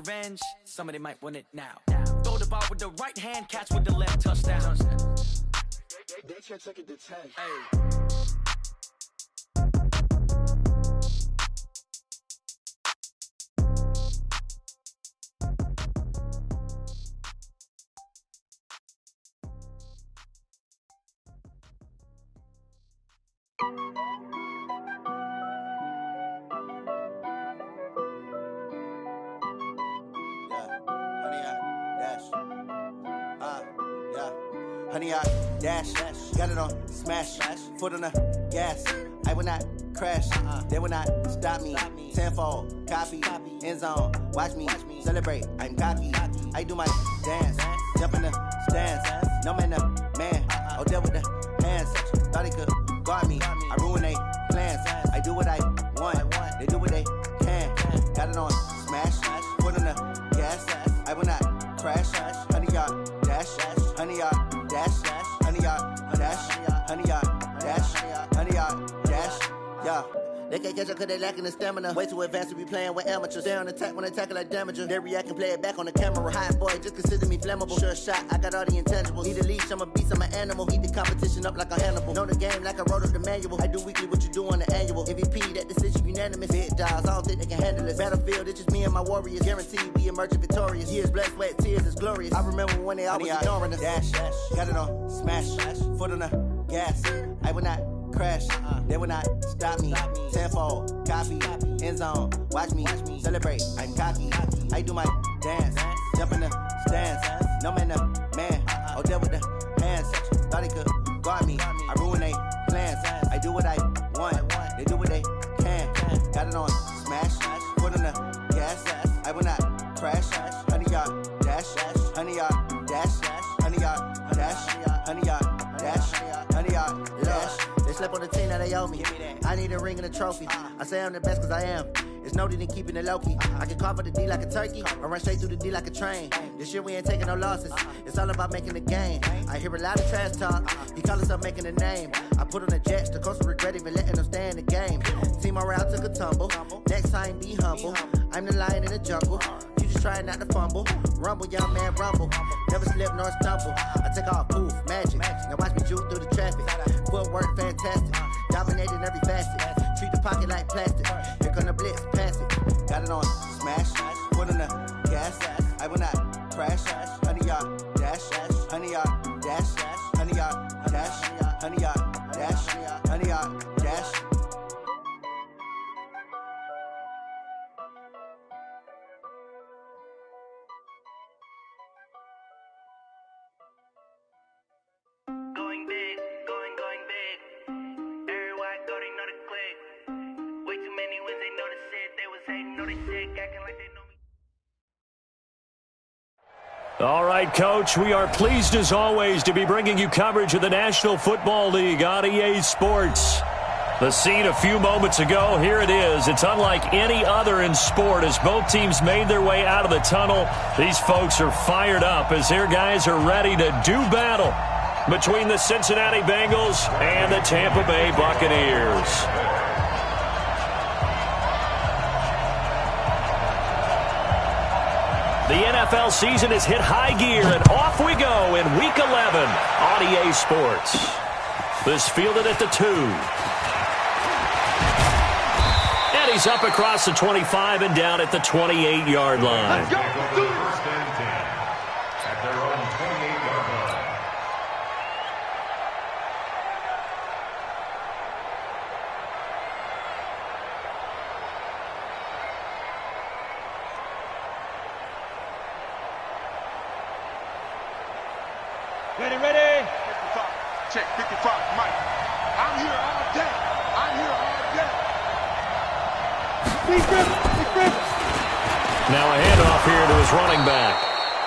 revenge, somebody might want it now. Throw the ball with the right hand, catch with the left, touchdown. They can't take it to 10. Hey. Honey, I dash, got it on smash, foot on the gas. I will not crash, they will not stop me. Tenfold, copy, end zone, watch me celebrate. I'm cocky, I do my dance, jump in the stands. No man, the man, oh, deal with the hands. Thought he could guard me, I ruin they plans. I do what I want, they do what they can. Got it on smash, foot on the gas. I will not crash, honey, y'all dash, honey, y'all. Honey, y'all, dash, honey, y'all, dash, honey, y'all, dash, yeah. They can't catch up cause they lacking the stamina. Way too advanced to be playing with amateurs. Stay on attack when they tackle like damager. They react and play it back on the camera. Hot boy, just consider me flammable. Sure shot, I got all the intangibles. Need a leash, I'm a beast, I'm an animal. Heat the competition up like a Hannibal. Know the game like I wrote up the manual. I do weekly what you do on the annual. MVP, that decision unanimous. Big dials, I don't think they can handle it. Battlefield, it's just me and my warriors. Guaranteed we emerging victorious. Years, blood, sweat, tears, it's glorious. I remember when they always ignoring us. Dash, got it on smash, foot on the gas. I will not crash, they will not stop me. Tenfold, copy, end zone, watch me celebrate. I'm cocky, I do my dance, jump in the stands. No man, the man, oh, deal with the hands. Thought he could guard me, I ruin they plans. I do what I want, they do what they can. Got it on smash, foot on the gas. I will not crash, honey, y'all dash, honey, y'all dash, honey, y'all dash, honey, y'all dash, honey, y'all dash. They slept on the team, now they owe me. I need a ring and a trophy. I say I'm the best cause I am. It's no need in keeping it low-key. I can carve up the D like a turkey, or run straight through the D like a train. This year we ain't taking no losses. It's all about making the game. I hear a lot of trash talk. He call himself making a name. I put on the Jets, the coach will regret even letting them stay in the game. Team around took a tumble. Next time be humble. I'm the lion in the jungle. You just trying not to fumble. Rumble, young man, rumble. Never slip nor stumble. I take off, poof, magic. Now watch me juke through the traffic. Footwork fantastic. Dominating every facet. Treat the pocket like plastic. Here come the blitz, pass it. Got it on smash, foot on the gas. I will not crash. Honey, y'all dash, honey, y'all dash, honey, y'all dash, honey, y'all dash, honey, y'all dash. Going big, going big. Everywhere I go, they know the click. Way too many wins, they know the shit. They was hating, know they sick, acting like they know me. All right, Coach, we are pleased as always to be bringing you coverage of the National Football League on EA Sports. The scene a few moments ago, here it is. It's unlike any other in sport as both teams made their way out of the tunnel. These folks are fired up as their guys are ready to do battle between the Cincinnati Bengals and the Tampa Bay Buccaneers. The NFL season has hit high gear, and off we go in Week 11 on EA Sports. This fielded at the 2. And he's up across the 25 and down at the 28-yard line. Let's go. First and 10 at their own 28-yard line. Ready. 55. Check 55. Mike. I'm here all day. Now a handoff here to his running back.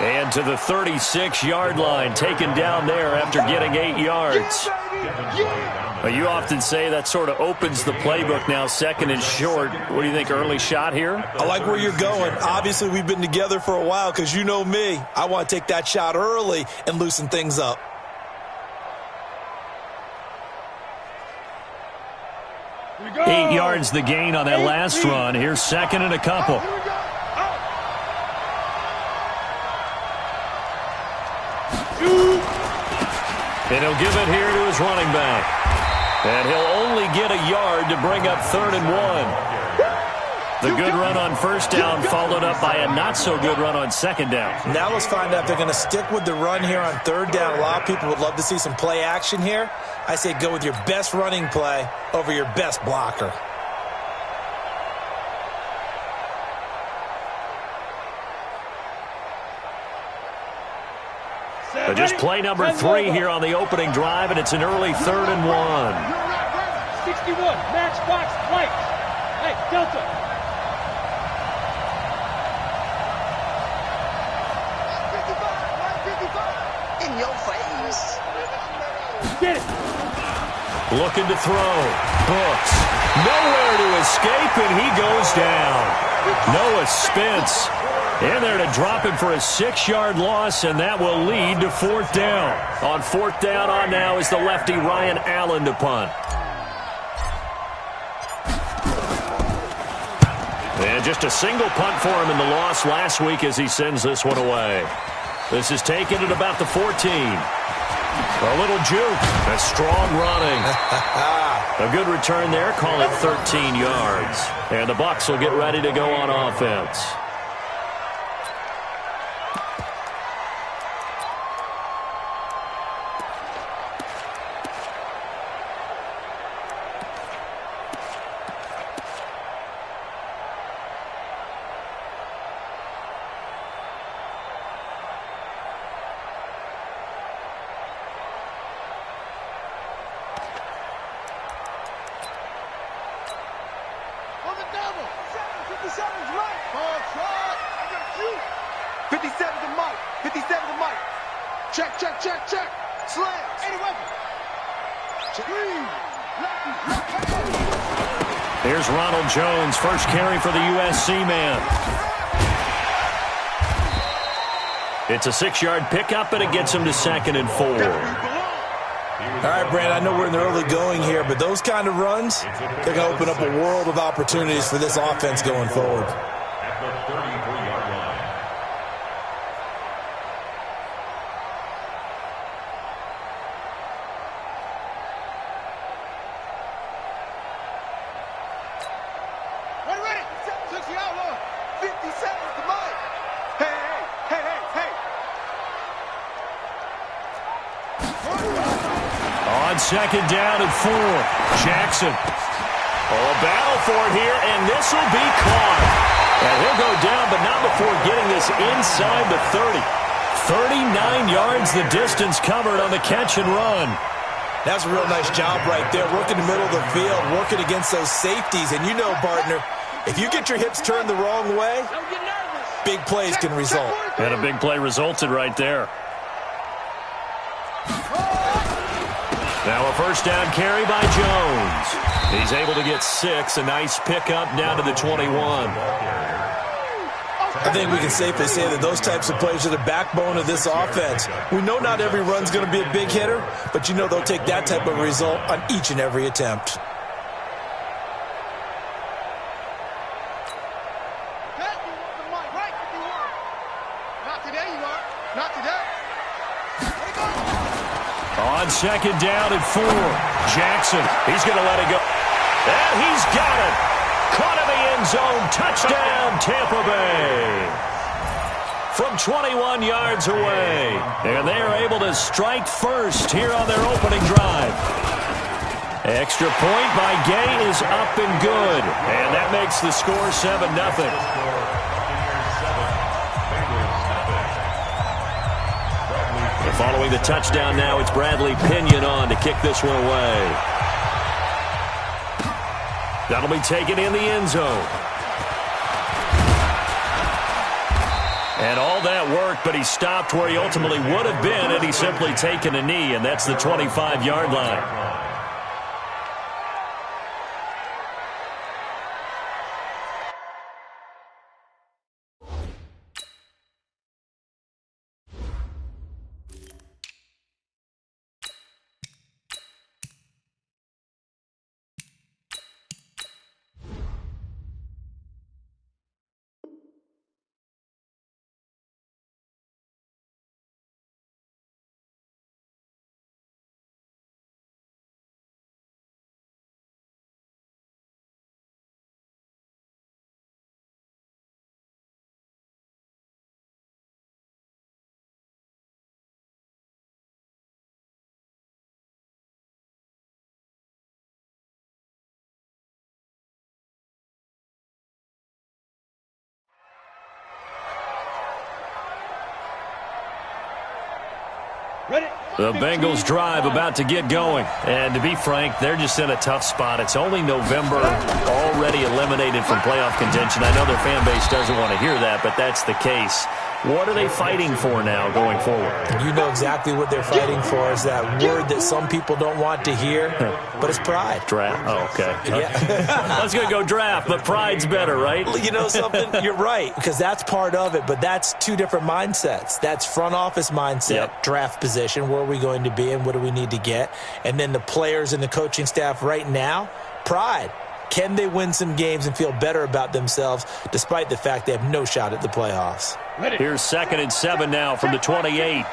And to the 36-yard line, taken down there after getting 8 yards. Well, you often say that sort of opens the playbook now, second and short. What do you think, early shot here? I like where you're going. Obviously, we've been together for a while because you know me. I want to take that shot early and loosen things up. Go. 8 yards the gain on that last run. Here's second and a couple. And he'll give it here to his running back. And he'll only get a yard to bring up 3rd and 1. The good run on first down followed up by a not-so-good run on second down. Now let's find out if they're going to stick with the run here on 3rd down. A lot of people would love to see some play action here. I say go with your best running play over your best blocker. But just play number 3 here on the opening drive, and it's an early 3rd and 1. 61, matchbox light. Hey, Delta. In your face. Get it. Looking to throw. Brooks. Nowhere to escape, and he goes down. Noah Spence in there to drop him for a 6-yard loss, and that will lead to 4th down. On 4th down on now is the lefty Ryan Allen to punt. And just a single punt for him in the loss last week as he sends this one away. This is taken at about the 14. A little juke. A strong running. A good return there. Call it 13 yards. And the Bucs will get ready to go on offense. Here's Ronald Jones, first carry for the USC man. It's a 6-yard pickup, and it gets him to 2nd and 4. All right, Brand, I know we're in the early going here, but those kind of runs, they're going to open up a world of opportunities for this offense going forward. At the 33-yard line. Ready. 60 out, 50 seconds to Mike. Hey. On 2nd down and 4. Jackson. A battle for it here, and this will be caught. And he'll go down, but not before getting this inside the 30. 39 yards the distance covered on the catch and run. That's a real nice job right there, working the middle of the field, working against those safeties. And you know, partner, if you get your hips turned the wrong way, big plays can result. And a big play resulted right there. Now a first down carry by Jones. He's able to get 6. A nice pickup down to the 21. I think we can safely say that those types of plays are the backbone of this offense. We know not every run's going to be a big hitter, but you know they'll take that type of result on each and every attempt. On 2nd down and 4. Jackson, he's going to let it go. And he's got it. Caught in the end zone. Touchdown, Tampa Bay. From 21 yards away. And they are able to strike first here on their opening drive. Extra point by Gay is up and good. And that makes the score 7-0. Following the touchdown now, it's Bradley Pinion on to kick this one away. That'll be taken in the end zone. And all that work, but he stopped where he ultimately would have been had he simply taken a knee, and that's the 25-yard line. The Bengals drive about to get going. And to be frank, they're just in a tough spot. It's only November, already eliminated from playoff contention. I know their fan base doesn't want to hear that, but that's the case. What are they fighting for now going forward? You know exactly what they're fighting for is that word that some people don't want to hear, but it's pride. Draft. Oh, okay. Yeah. I was going to go draft, but pride's better, right? You know something? You're right, because that's part of it, but that's two different mindsets. That's front office mindset, draft position, where are we going to be and what do we need to get? And then the players and the coaching staff right now, pride. Can they win some games and feel better about themselves despite the fact they have no shot at the playoffs? Here's 2nd and 7 now from the 28. Hey,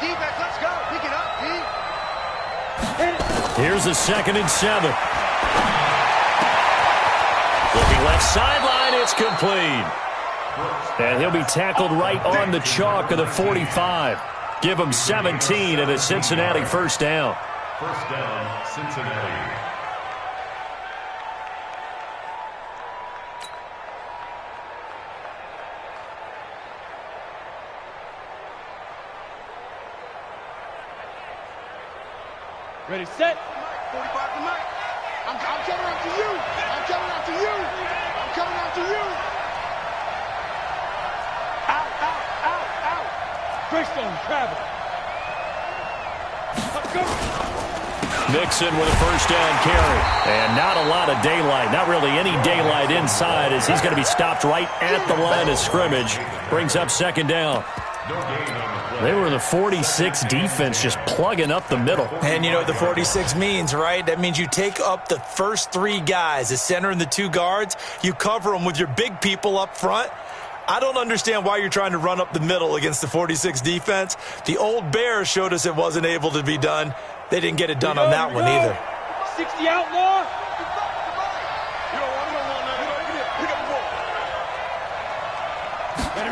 defense, let's go. Pick it up, D. Here's a 2nd and 7. Looking left sideline, it's complete. And he'll be tackled right on the chalk of the 45. Give him 17 and a Cincinnati first down. First down, Cincinnati. Ready, set. 45 to Mike. I'm coming out to you. I'm coming out to you. I'm coming out to you. Out. Greystone, travel. Let's go. Mixon with a first down carry. And not a lot of daylight. Not really any daylight inside as he's going to be stopped right at the line of scrimmage. Brings up 2nd down. They were the 46 defense just plugging up the middle. And you know what the 46 means, right? That means you take up the first 3 guys, the center and the 2 guards. You cover them with your big people up front. I don't understand why you're trying to run up the middle against the 46 defense. The old Bears showed us it wasn't able to be done. They didn't get it done on that one either. 60 outlaw.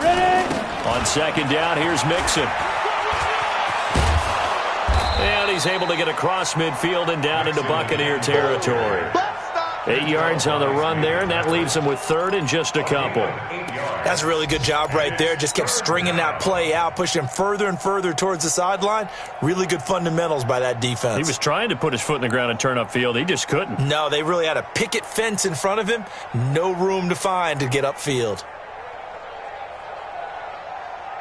Ready? On 2nd down, here's Mixon. And he's able to get across midfield and down into Buccaneer territory. 8 yards on the run there, and that leaves him with 3rd and just a couple. That's a really good job right there. Just kept stringing that play out, pushing him further and further towards the sideline. Really good fundamentals by that defense. He was trying to put his foot in the ground and turn upfield. He just couldn't. No, they really had a picket fence in front of him. No room to find to get upfield.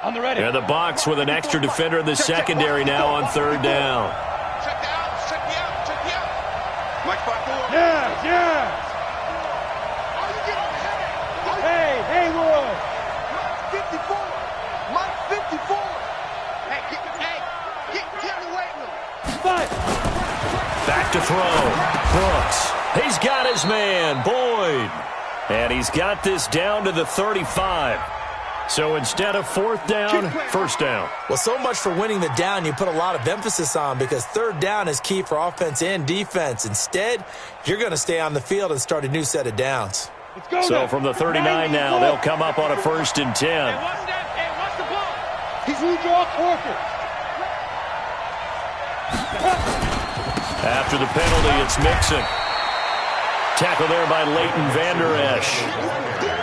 On the ready. And the box with an extra defender in the secondary now on 3rd down. Check me out. Mike 5-4. Yes. Hey, Wood. Mike 54. Hey, get in the weight room. Back to throw. Brooks. He's got his man, Boyd. And he's got this down to the 35. So instead of 4th down, 1st down. Well, so much for winning the down you put a lot of emphasis on because 3rd down is key for offense and defense. Instead, you're going to stay on the field and start a new set of downs. Let's go. So from the 39 now, they'll come up on a 1st and 10. Hey, watch the ball. He's redraw Corker. After the penalty, it's Mixon. Tackle there by Leighton Vander Esch.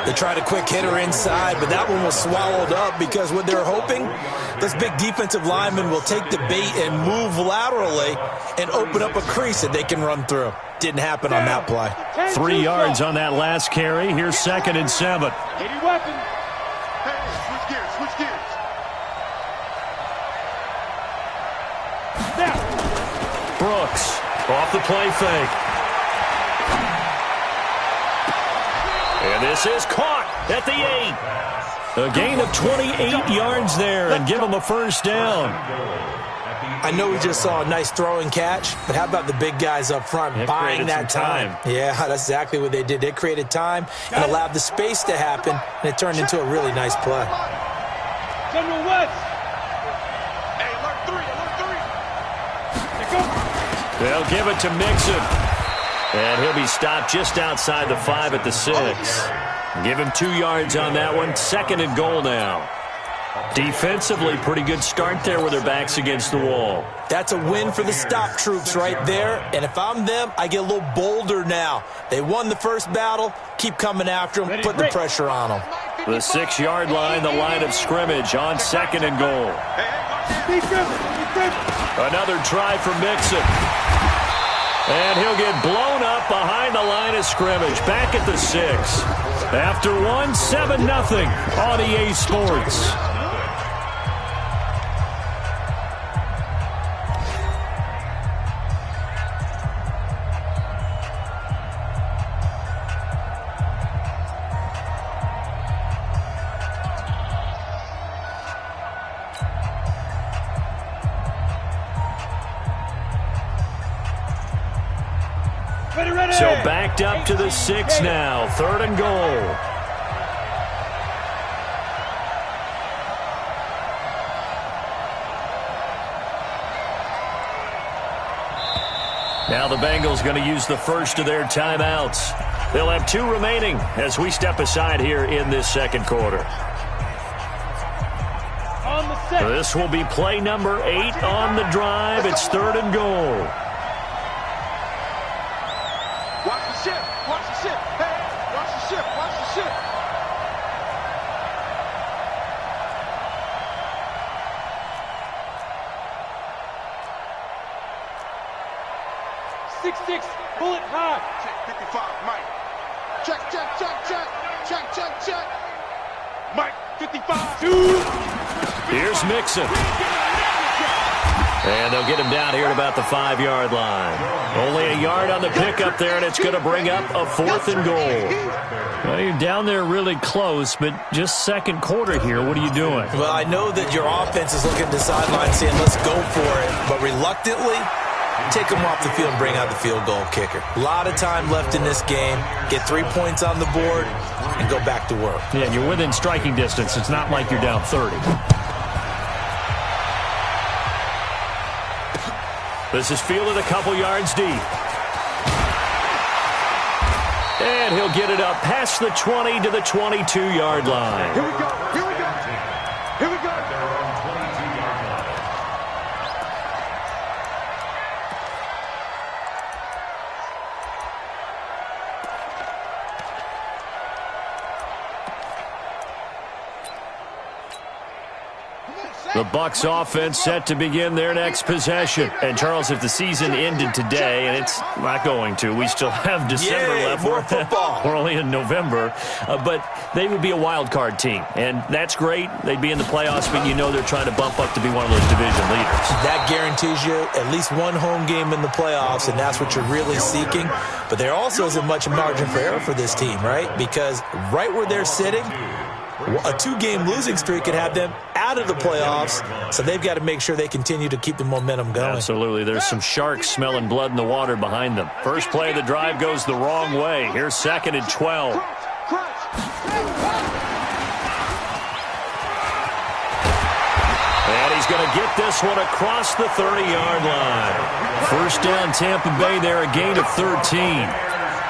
They tried a quick hitter inside, but that one was swallowed up because what they're hoping, this big defensive lineman will take the bait and move laterally and open up a crease that they can run through. Didn't happen on that play. 3 yards on that last carry. Here's 2nd and 7. Get your weapon. Hey, switch gears. Now. Brooks off the play fake. And this is caught at the 8. A gain of 28 yards there and give them a first down. I know we just saw a nice throwing catch, but how about the big guys up front buying that time? Yeah, that's exactly what they did. They created time and allowed the space to happen, and it turned into a really nice play. General West. Hey, alert 3. They'll give it to Mixon. And he'll be stopped just outside the 5 at the 6. Give him 2 yards on that one. 2nd and goal now. Defensively, pretty good start there with their backs against the wall. That's a win for the stop troops right there. And if I'm them, I get a little bolder now. They won the first battle. Keep coming after them. Put the pressure on them. The 6-yard line, the line of scrimmage on 2nd and goal. Another try for Mixon. And he'll get blown up behind the line of scrimmage. Back at the 6. After one, 7-0 on EA Sports. So backed up to the 6 now. 3rd and goal. Now the Bengals going to use the first of their timeouts. They'll have 2 remaining as we step aside here in this 2nd quarter. This will be play number 8 on the drive. It's 3rd and goal. Watch the ship. Watch the ship. Hey, watch the ship. Watch the ship. Six, bullet high. Check 55, Mike. Check. Mike, 55. Here's Mixon. And they'll get him down here at about the 5-yard line. Only a yard on the pickup there, and it's going to bring up a 4th and goal. Well, you're down there really close, but just 2nd quarter here. What are you doing? Well, I know that your offense is looking at the sideline saying, let's go for it. But reluctantly, take them off the field and bring out the field goal kicker. A lot of time left in this game. Get 3 points on the board and go back to work. Yeah, and you're within striking distance. It's not like you're down 30. This is fielded a couple yards deep. And he'll get it up past the 20 to the 22-yard line. Here we go. Here we go. Here we go. The Bucs offense set to begin their next possession. And, Charles, if the season ended today, and it's not going to, we still have December left. More football. We're only in November. But they would be a wild card team. And that's great. They'd be in the playoffs, but you know they're trying to bump up to be one of those division leaders. That guarantees you at least one home game in the playoffs, and that's what you're really seeking. But there also isn't much margin for error for this team, right? Because right where they're sitting, a 2-game losing streak could have them out of the playoffs, so they've got to make sure they continue to keep the momentum going. Absolutely. There's some sharks smelling blood in the water behind them. First play of the drive goes the wrong way. Here's 2nd and 12. And he's going to get this one across the 30-yard line. First down, Tampa Bay there, a gain of 13.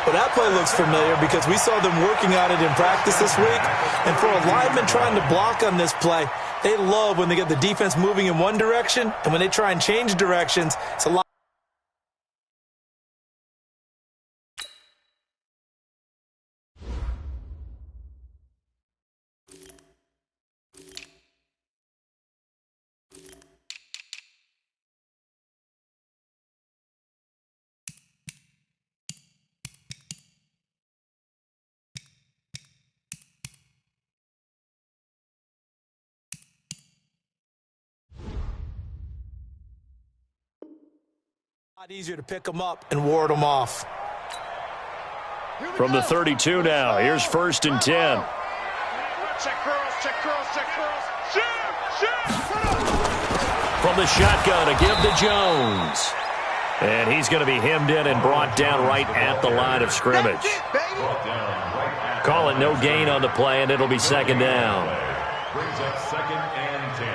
Well, that play looks familiar because we saw them working on it in practice this week. And for a lineman trying to block on this play, they love when they get the defense moving in one direction, and when they try and change directions, it's a lot. Easier to pick them up and ward them off. From the 32 now, here's 1st and 10. Check curls, check curls, check curls. Shoot! From the shotgun, a give to Jones. And he's going to be hemmed in and brought down right at the line of scrimmage. Call it no gain on the play, and it'll be 2nd down. Brings up 2nd and 10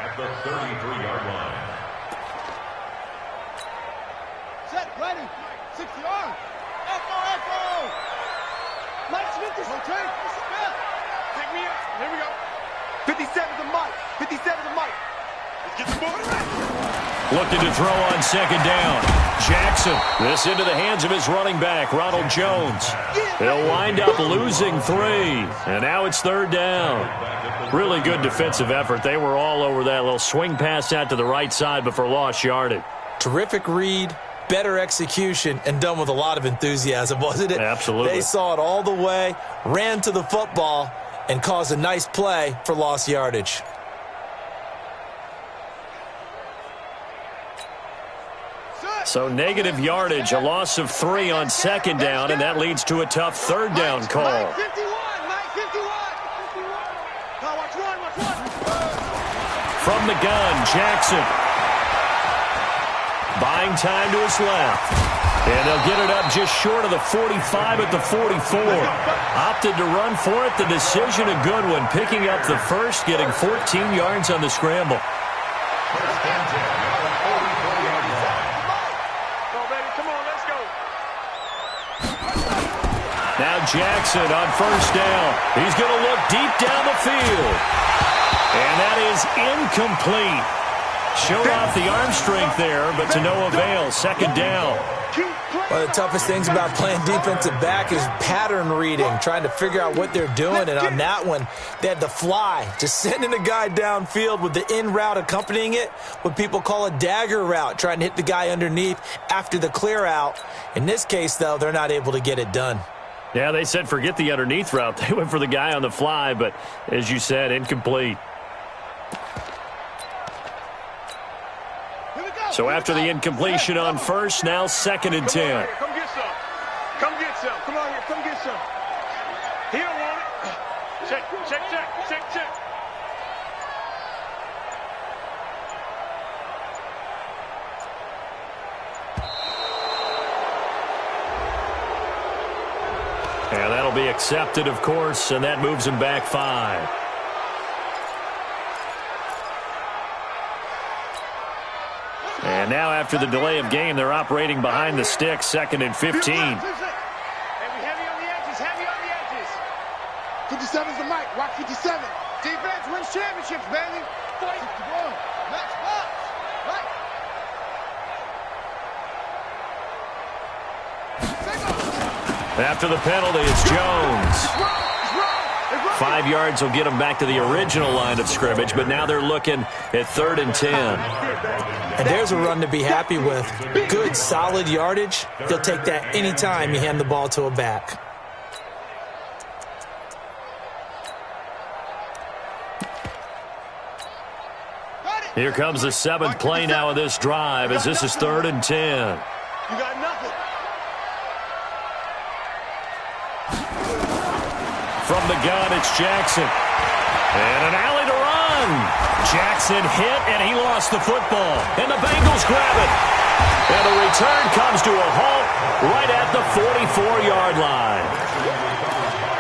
at the 33-yard line. Ready, 60 yards. Echo. Let's get this. Okay. Pick me up. Here we go. 57's a Mike. 57's a Mike. Let's get the ball. Looking to throw on 2nd down. Jackson, this into the hands of his running back, Ronald Jones. They'll wind up losing 3, and now it's 3rd down. Really good defensive effort. They were all over that little swing pass out to the right side before lost yardage. Terrific read, better execution, and done with a lot of enthusiasm, wasn't it? Absolutely. They saw it all the way, ran to the football, and caused a nice play for lost yardage. So negative yardage, a loss of 3 on 2nd down, and that leads to a tough 3rd down call. From the gun, Jackson. Buying time to his left. And they'll get it up just short of the 45 at the 44. Opted to run for it. The decision a good one. Picking up the first, getting 14 yards on the scramble. Now Jackson on 1st down. He's going to look deep down the field. And that is incomplete. Showed off the arm strength there, but to no avail. 2nd down. One of the toughest things about playing defensive back is pattern reading, trying to figure out what they're doing. And on that one, they had the fly, just sending a guy downfield with the in route accompanying it, what people call a dagger route, trying to hit the guy underneath after the clear out. In this case, though, they're not able to get it done. Yeah, they said forget the underneath route. They went for the guy on the fly, but as you said, incomplete. So after the incompletion on 1st, now 2nd and 10. Come get some. Come get some. Come on here. Come get some. He don't want it. Check, check, check, check, check. And that'll be accepted, of course, and that moves him back 5. And now after the delay of game, they're operating behind the sticks, 2nd and 15. Heavy on the edges, heavy on the edges. 57's the mic, rock 57. Defense wins championships, baby. 61, match box, right. After the penalty, it's Jones. 5 yards will get them back to the original line of scrimmage, but now they're looking at 3rd and 10. And there's a run to be happy with. Good, solid yardage. They'll take that anytime you hand the ball to a back. Here comes the 7th play now of this drive as this is 3rd and 10. You got nothing. From the gun, it's Jackson. And an alley to run. Jackson hit, and he lost the football. And the Bengals grab it. And the return comes to a halt right at the 44-yard line.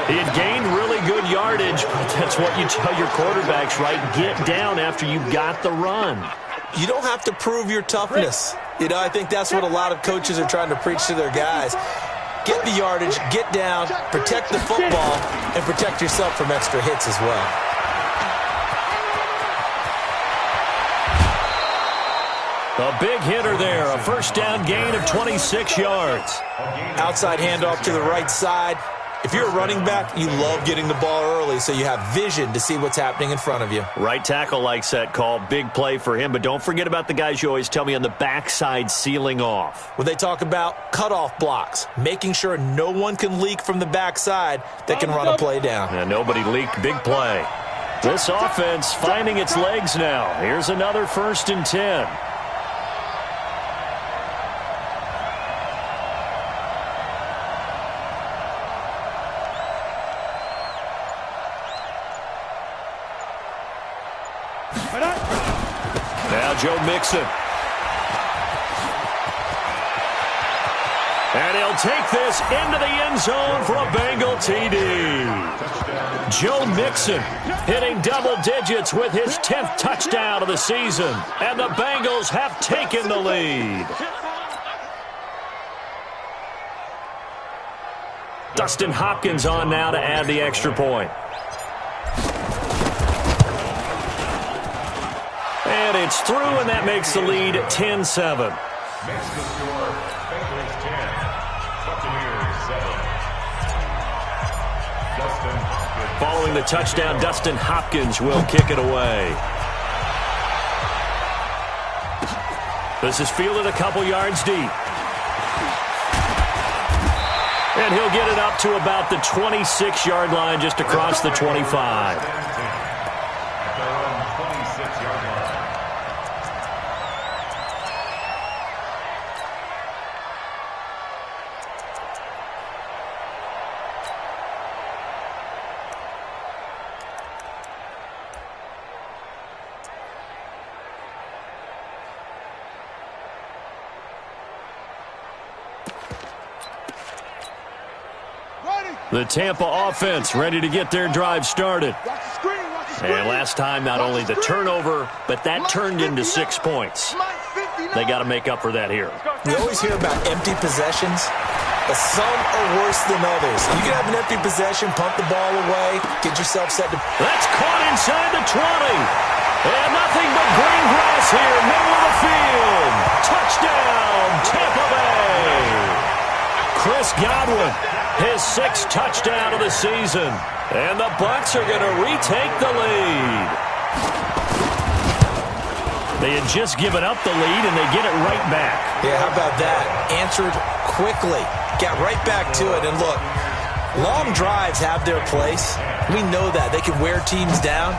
He had gained really good yardage, but that's what you tell your quarterbacks, right? Get down after you got the run. You don't have to prove your toughness. You know, I think that's what a lot of coaches are trying to preach to their guys. Get the yardage, get down, protect the football, and protect yourself from extra hits as well. A big hitter there, a 1st down gain of 26 yards. Outside handoff to the right side. If you're a running back, you love getting the ball early so you have vision to see what's happening in front of you. Right tackle likes that call. Big play for him, but don't forget about the guys you always tell me on the backside sealing off. When they talk about cutoff blocks, making sure no one can leak from the backside that can run a play down. And nobody leaked. Big play. This offense finding its legs now. Here's another 1st and 10. Now Joe Mixon. And he'll take this into the end zone for a Bengal TD. Joe Mixon hitting double digits with his 10th touchdown of the season. And the Bengals have taken the lead. Dustin Hopkins on now to add the extra point. And it's through, and that makes the lead 10-7. Makes the score Bengals 10, Buccaneers 7. Dustin Hopkins. Following the touchdown, Dustin Hopkins will kick it away. This is fielded a couple yards deep. And he'll get it up to about the 26-yard line, just across the 25. At their own 26-yard line. The Tampa offense ready to get their drive started. And last time, not only the turnover, but that turned into 6 points. They got to make up for that here. We always hear about empty possessions, but some are worse than others. You can have an empty possession, pump the ball away, get yourself set to... That's caught inside the 20. And nothing but green grass here, middle of the field. Touchdown, Tampa Bay. Chris Godwin, his 6th touchdown of the season. And the Bucs are going to retake the lead. They had just given up the lead, and they get it right back. Yeah, how about that? Answered quickly. Got right back to it. And look, long drives have their place. We know that. They can wear teams down.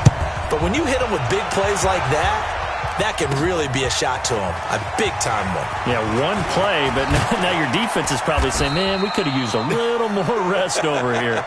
But when you hit them with big plays like that, that can really be a shot to them. A big-time one. Yeah, one play, but now your defense is probably saying, man, we could have used a little more rest over here.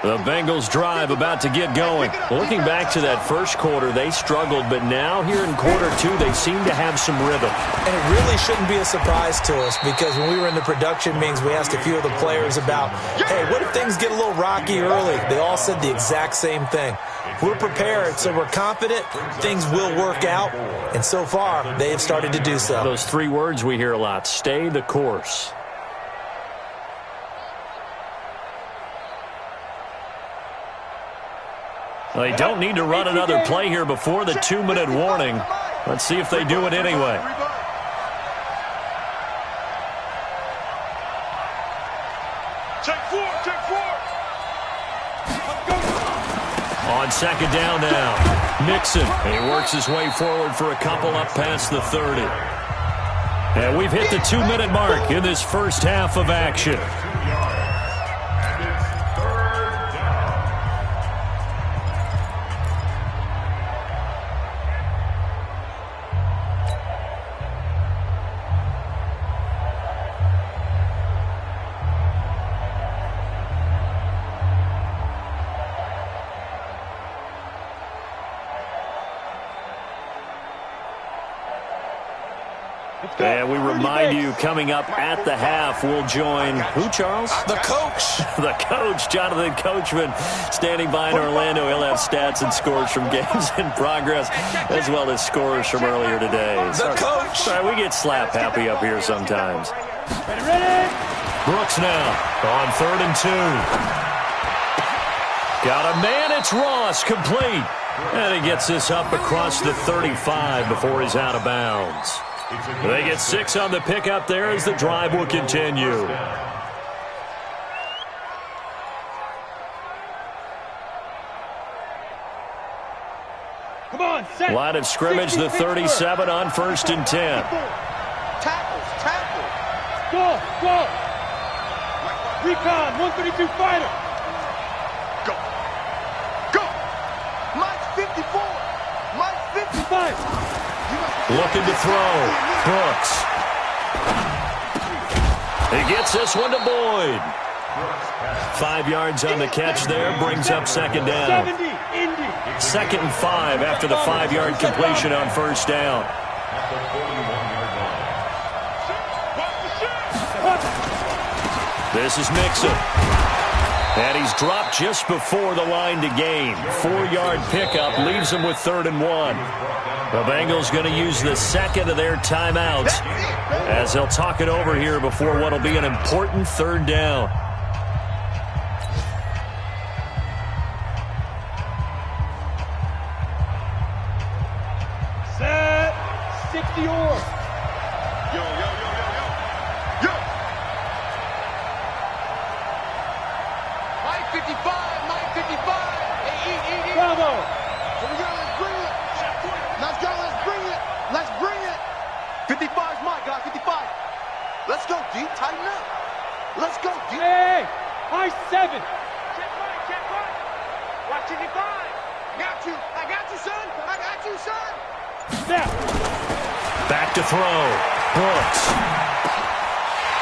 The Bengals drive about to get going. Looking back to that first quarter, they struggled, but now here in quarter 2, they seem to have some rhythm. And it really shouldn't be a surprise to us, because when we were in the production meetings, we asked a few of the players about, hey, what if things get a little rocky early? They all said the exact same thing. We're prepared, so we're confident things will work out, and so far, they have started to do so. Those 3 words we hear a lot: stay the course. They don't need to run another play here before the 2-minute warning. Let's see if they do it anyway. Check 4. On second down now, Mixon. He works his way forward for a couple up past the 30. And we've hit the 2-minute mark in this first half of action. And we remind you, coming up at the half, we'll join who, Charles? The coach. The coach, Jonathan Coachman, standing by in Orlando. He'll have stats and scores from games in progress, as well as scores from earlier today. The coach. Sorry, we get slap happy up here sometimes. Brooks now on 3rd and 2. Got a man, it's Ross, complete. And he gets this up across the 35 before he's out of bounds. They get 6 on the pickup there as the drive will continue. Come on, set. Line of scrimmage, the 37 on 1st and 10. Tackle. Go. Recon, 132 fighter. Go. Mike 54. Mike 55. Looking to throw. Brooks. He gets this one to Boyd. 5 yards on the catch there. Brings up second down. 2nd and 5 after the 5-yard completion on first down. This is Mixon. And he's dropped just before the line to gain. 4-yard pickup leaves him with 3rd and 1. The Bengals going to use the second of their timeouts as they'll talk it over here before what will be an important third down. Set. 60 or. Yo. Mike 55. Mike 55. Hey, Bravo. Here we go. Let's bring it. Let's go. Let's bring it. Let's bring it. 55 is Mike, guys. 55. Let's go, D. Tighten up. Let's go, D. Hey. High 7. Check right. Watch 55. I got you, son. Snap. Back to throw. Brooks.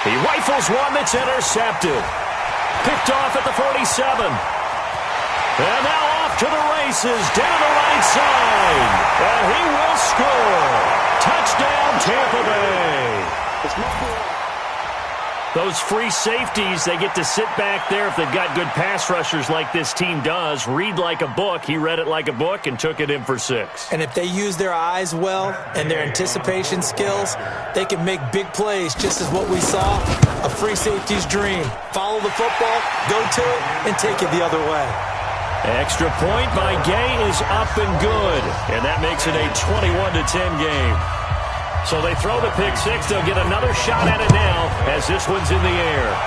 He rifles one that's intercepted. Picked off at the 47. And now off to the races down the right side. And he will score. Touchdown, Tampa Bay. Those free safeties, they get to sit back there if they've got good pass rushers like this team does. Read like a book. He read it like a book and took it in for 6. And if they use their eyes well and their anticipation skills, they can make big plays, just as what we saw, a free safety's dream. Follow the football, go to it, and take it the other way. Extra point by Gay is up and good. And that makes it a 21-10 game. So they throw the pick 6. They'll get another shot at it now as this one's in the air.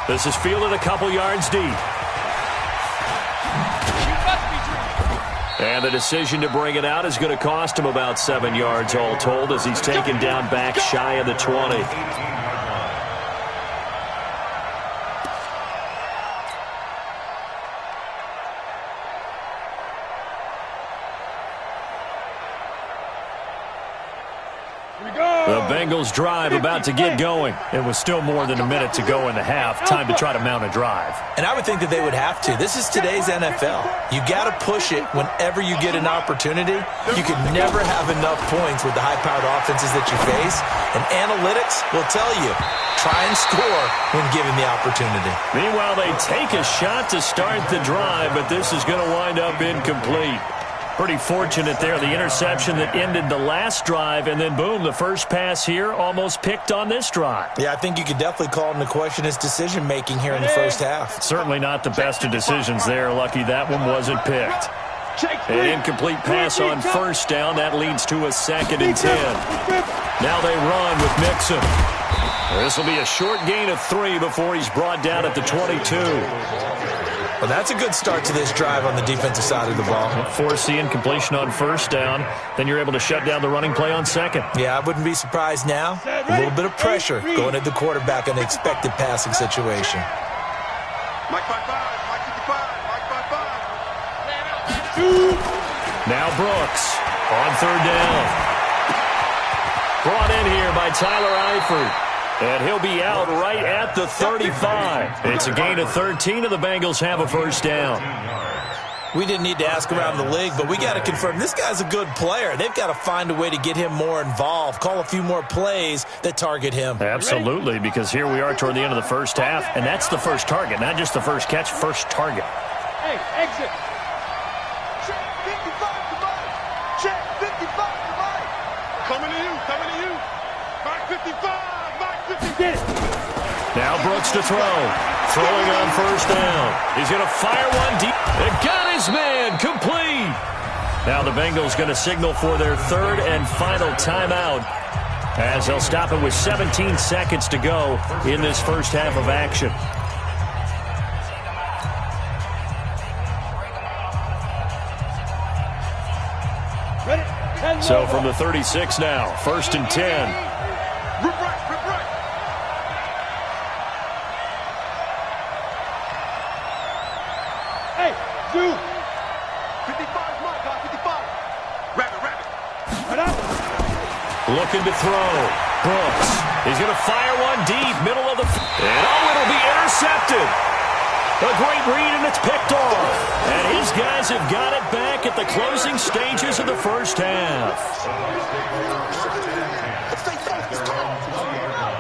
This is fielded a couple yards deep. And the decision to bring it out is going to cost him about 7 yards all told as he's taken down back shy of the 20. The Bengals drive about to get going. It was still more than a minute to go in the half. Time to try to mount a drive. And I would think that they would have to. This is today's NFL. You got to push it whenever you get an opportunity. You can never have enough points with the high-powered offenses that you face. And analytics will tell you, try and score when given the opportunity. Meanwhile, they take a shot to start the drive, but this is going to wind up incomplete. Pretty fortunate there, the interception that ended the last drive, and then boom, the first pass here almost picked on this drive. Yeah, I think you could definitely call into question his decision-making here in the first half. Certainly not the best of decisions there. Lucky that one wasn't picked. An incomplete pass on first down. That leads to a 2nd and 10. Now they run with Mixon. This will be a short gain of 3 before he's brought down at the 22. Well, that's a good start to this drive on the defensive side of the ball. Force the incompletion on first down. Then you're able to shut down the running play on second. Yeah, I wouldn't be surprised now. A little bit of pressure going at the quarterback on the expected passing situation. Mike 55, Mike 55, Mike 55. Now Brooks on third down. Brought in here by Tyler Eifert. And he'll be out right at the 35. It's a gain of 13, and the Bengals have a first down. We didn't need to ask around the league, but we got to confirm this guy's a good player. They've got to find a way to get him more involved, call a few more plays that target him. Absolutely, because here we are toward the end of the first half, and that's the first target, not just the first catch, first target. Hey, exit. Check 55 to Mike. Check 55 to Mike. Coming to you. Mike 55. Now Brooks to throw. Throwing on first down. He's going to fire one deep. And got his man complete. Now the Bengals going to signal for their third and final timeout as they'll stop it with 17 seconds to go in this first half of action. So from the 36 now, 1st and 10. Looking to throw. Brooks. He's going to fire one deep, middle of the field. And it'll be intercepted. A great read, and it's picked off. And his guys have got it back at the closing stages of the first half.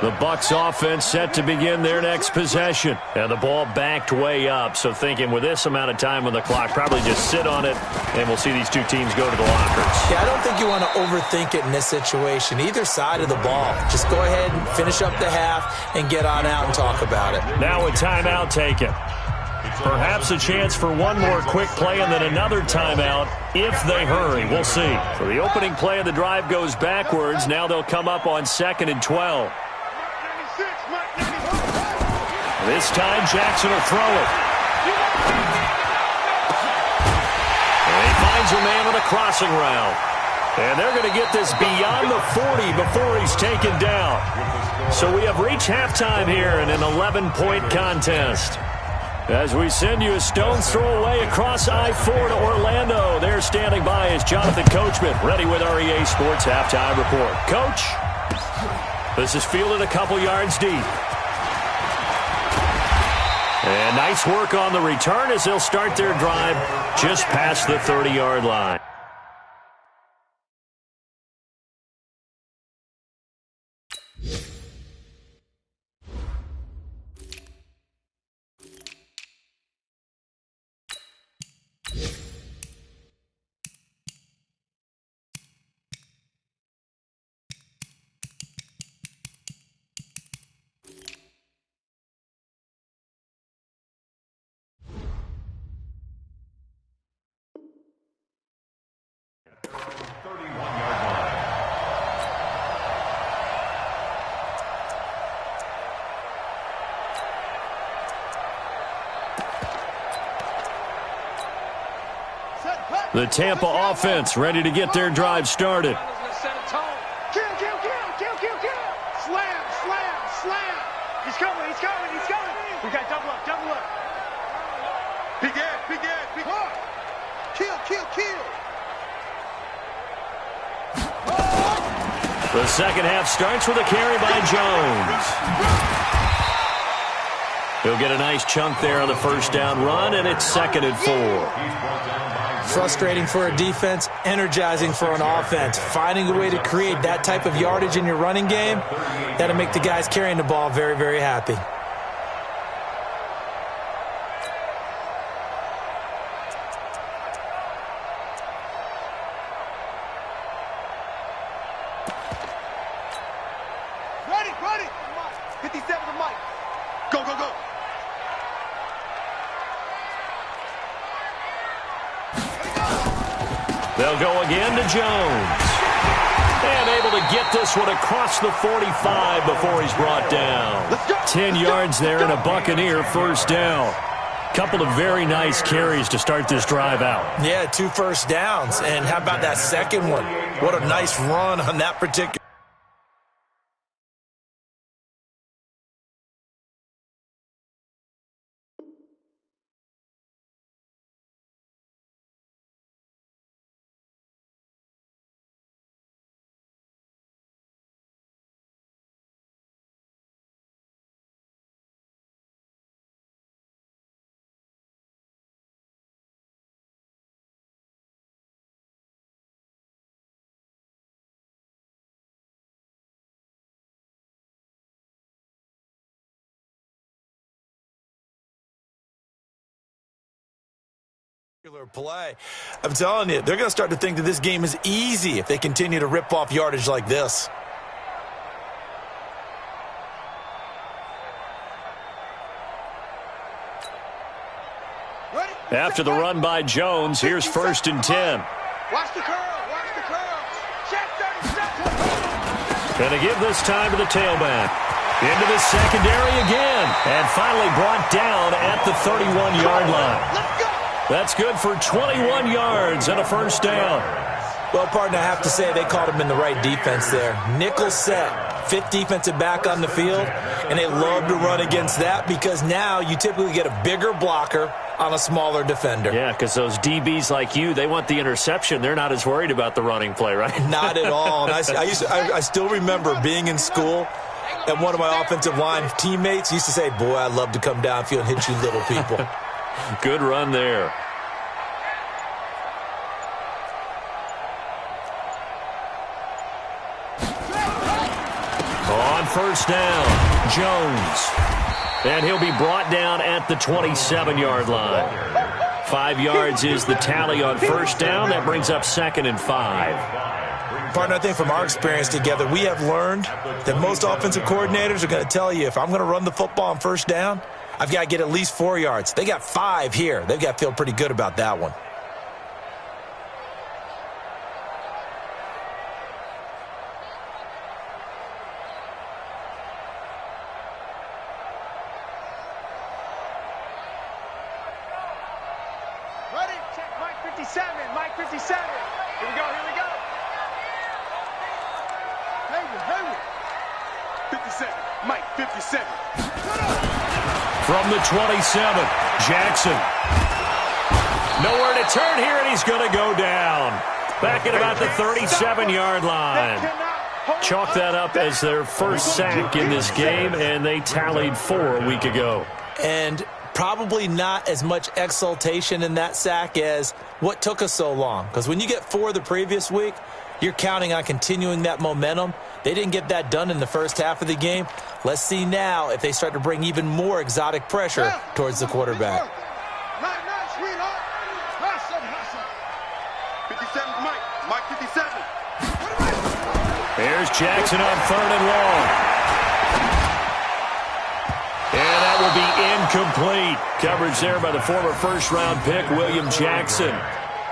The Bucs offense set to begin their next possession. And the ball backed way up. So thinking with this amount of time on the clock, probably just sit on it, and we'll see these two teams go to the lockers. Yeah, I don't think you want to overthink it in this situation. Either side of the ball. Just go ahead and finish up the half and get on out and talk about it. Now a timeout taken. Perhaps a chance for one more quick play and then another timeout if they hurry. We'll see. So the opening play of the drive goes backwards. Now they'll come up on 2nd and 12. This time Jackson will throw it. And he finds a man on a crossing route. And they're going to get this beyond the 40 before he's taken down. So we have reached halftime here in an 11-point contest. As we send you a stone's throw away across I-4 to Orlando. There standing by is Jonathan Coachman, ready with our EA Sports Halftime Report. Coach, this is fielded a couple yards deep. And nice work on the return as they'll start their drive just past the 30-yard line. The Tampa offense ready to get their drive started. Kill. Slam. He's coming. We got double up. Big Ed. Kill. The second half starts with a carry by Jones. He'll get a nice chunk there on the first down run, and it's 2nd and 4. Frustrating for a defense, energizing for an offense. Finding a way to create that type of yardage in your running game, that'll make the guys carrying the ball very, very happy. Ready. 57 to Mike. Go. They'll go again to Jones. And able to get this one across the 45 before he's brought down. 10 yards there and a Buccaneer first down. Couple of very nice carries to start this drive out. Yeah, 2 first downs. And how about that second one? What a nice run on that particular. Play. I'm telling you, they're going to start to think that this game is easy if they continue to rip off yardage like this. After the run by Jones, here's 1st and 10. Watch the curl. Check 37. Going to give this time to the tailback. Into the secondary again. And finally brought down at the 31-yard line. Let's go. That's good for 21 yards and a first down. Well, partner, I have to say they caught him in the right defense there. Nickel set, 5th defensive back on the field, and they love to run against that because now you typically get a bigger blocker on a smaller defender. Yeah, because those DBs like you, they want the interception. They're not as worried about the running play, right? Not at all. And I still remember being in school, and one of my offensive line teammates used to say, boy, I'd love to come downfield and hit you little people. Good run there. On first down. Jones. And he'll be brought down at the 27-yard line. 5 yards is the tally on first down. That brings up 2nd and 5. Partner, I think from our experience together, we have learned that most offensive coordinators are going to tell you, if I'm going to run the football on first down, I've got to get at least 4 yards. They got 5 here. They've got to feel pretty good about that one. Ready? Check Mike 57. Mike 57. Here we go. Here we go. Hey, 57. Mike 57. From the 27, Jackson. Nowhere to turn here, and he's going to go down. Back at about the 37-yard line. Chalk that up as their first sack in this game, and they tallied 4 a week ago. And probably not as much exultation in that sack as what took us so long. Because when you get 4 the previous week, you're counting on continuing that momentum. They didn't get that done in the first half of the game. Let's see now if they start to bring even more exotic pressure towards the quarterback. Nice, sweetheart. Hustle. 57 Mike. Mike 57. Here's Jackson on 3rd and long. And that will be incomplete. Coverage there by the former first-round pick, William Jackson.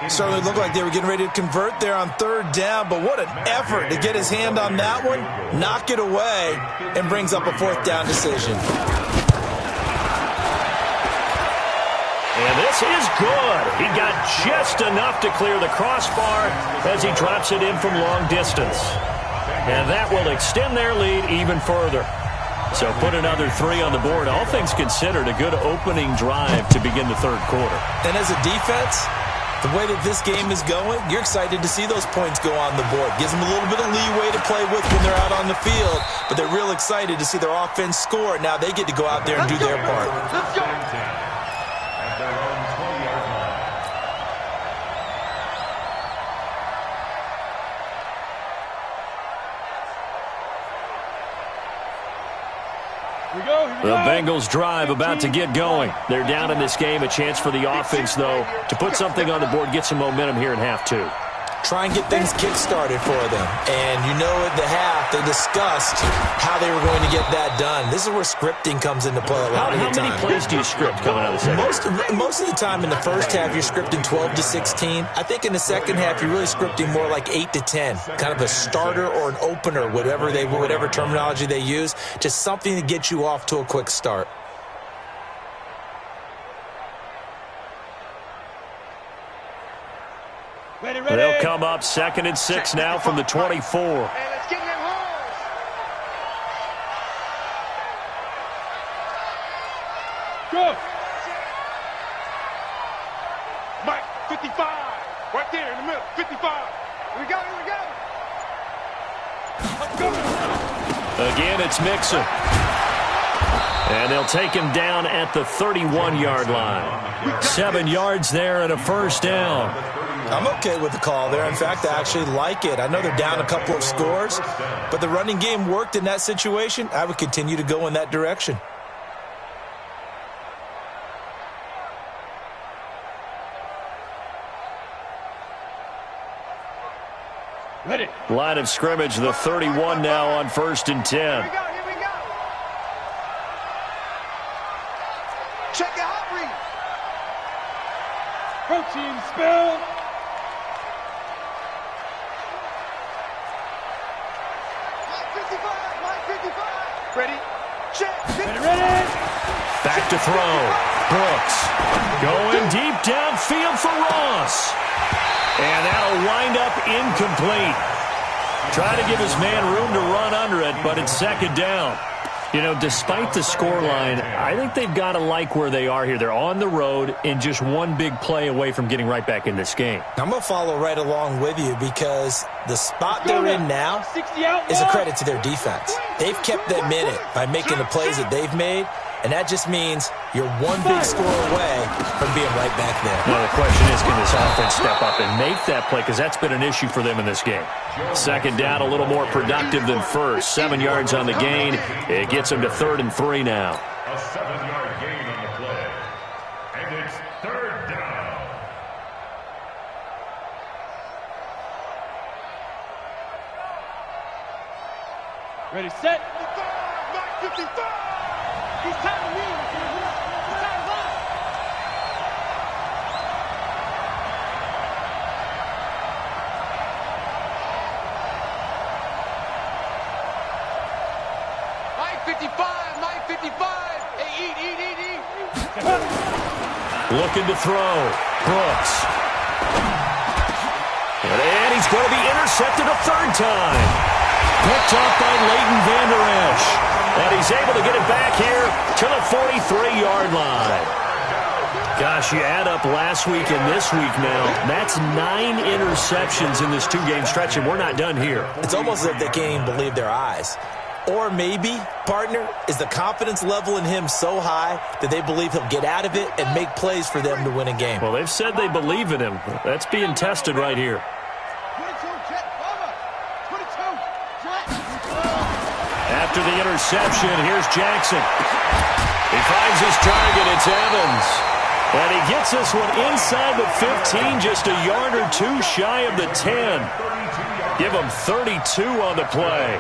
Certainly looked like they were getting ready to convert there on 3rd down, but what an effort to get his hand on that one, knock it away, and brings up a 4th down decision. And this is good. He got just enough to clear the crossbar as he drops it in from long distance. And that will extend their lead even further. So put another 3 on the board. All things considered, a good opening drive to begin the 3rd quarter. And as a defense, the way that this game is going, you're excited to see those points go on the board. Gives them a little bit of leeway to play with when they're out on the field, but they're real excited to see their offense score. Now they get to go out there and do their part. Let's go. At their own 20-yard line. The Bengals drive about to get going. They're down in this game. A chance for the offense, though, to put something on the board, get some momentum here in half 2. Try and get things kick-started for them. And you know at the half, they discussed how they were going to get that done. This is where scripting comes into play a lot of the time. How many plays do you script coming out of the second? Most of the time in the first half, you're scripting 12 to 16. I think in the second half, you're really scripting more like 8 to 10. Kind of a starter or an opener, whatever terminology they use. Just something to get you off to a quick start. Ready. They'll come up 2nd and 6 now from the 24. Hey, let's get in them holes. Go. Mike, 55. Right there in the middle, 55. Here we go. Let's go. Again, it's Mixon. And they'll take him down at the 31-yard line. 7 yards there and a first down. I'm okay with the call there. In fact, I actually like it. I know they're down a couple of scores, but the running game worked in that situation. I would continue to go in that direction. Ready. Line of scrimmage, the 31 now on 1st and 10. Here we go. Check it out, read. Protein spill. Mike 55. Ready. Check. Ready. Back to throw. Brooks going deep downfield for Ross. And that'll wind up incomplete. Trying to give his man room to run under it, but it's 2nd down. You know, despite the scoreline, I think they've got to like where they are here. They're on the road and just one big play away from getting right back in this game. I'm going to follow right along with you because the spot they're in now is a credit to their defense. They've kept them in it by making the plays that they've made, And that just means you're one big score away from being right back there. Now the question is, can this offense step up and make that play? Because that's been an issue for them in this game. Second down, a little more productive than first. 7 yards on the gain. It gets them to 3rd and 3 now. A 7-yard gain on the play. And it's 3rd down. Ready, set. 55. He's time to leave. He's time to run. Mike 55. Mike 55. Hey, eat. Looking to throw. Brooks. And he's going to be intercepted a 3rd time. Picked up by Leighton Vander Esch. And he's able to get it back here to the 43-yard line. Gosh, you add up last week and this week now. That's 9 interceptions in this 2-game stretch, and we're not done here. It's almost as if they can't even believe their eyes. Or maybe, partner, is the confidence level in him so high that they believe he'll get out of it and make plays for them to win a game. Well, they've said they believe in him. That's being tested right here. After the interception, here's Jackson. He finds his target. It's Evans. And he gets this one inside the 15, just a yard or 2 shy of the 10. Give him 32 on the play.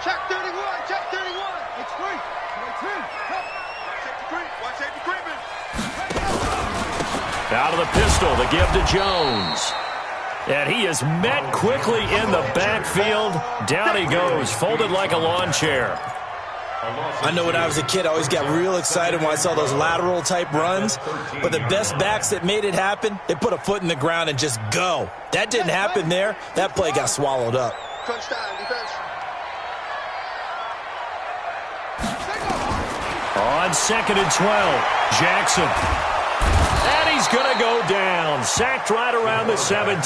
Check 31. Check 31. It's free. Watch safety creeping. Out of the pistol, the give to Jones. And he is met quickly in the backfield. Down he goes, folded like a lawn chair. I know when I was a kid, I always got real excited when I saw those lateral-type runs. But the best backs that made it happen, they put a foot in the ground and just go. That didn't happen there. That play got swallowed up. Touchdown, defense. On 2nd and 12, Jackson. And he's going to go down. Sacked right around the 17.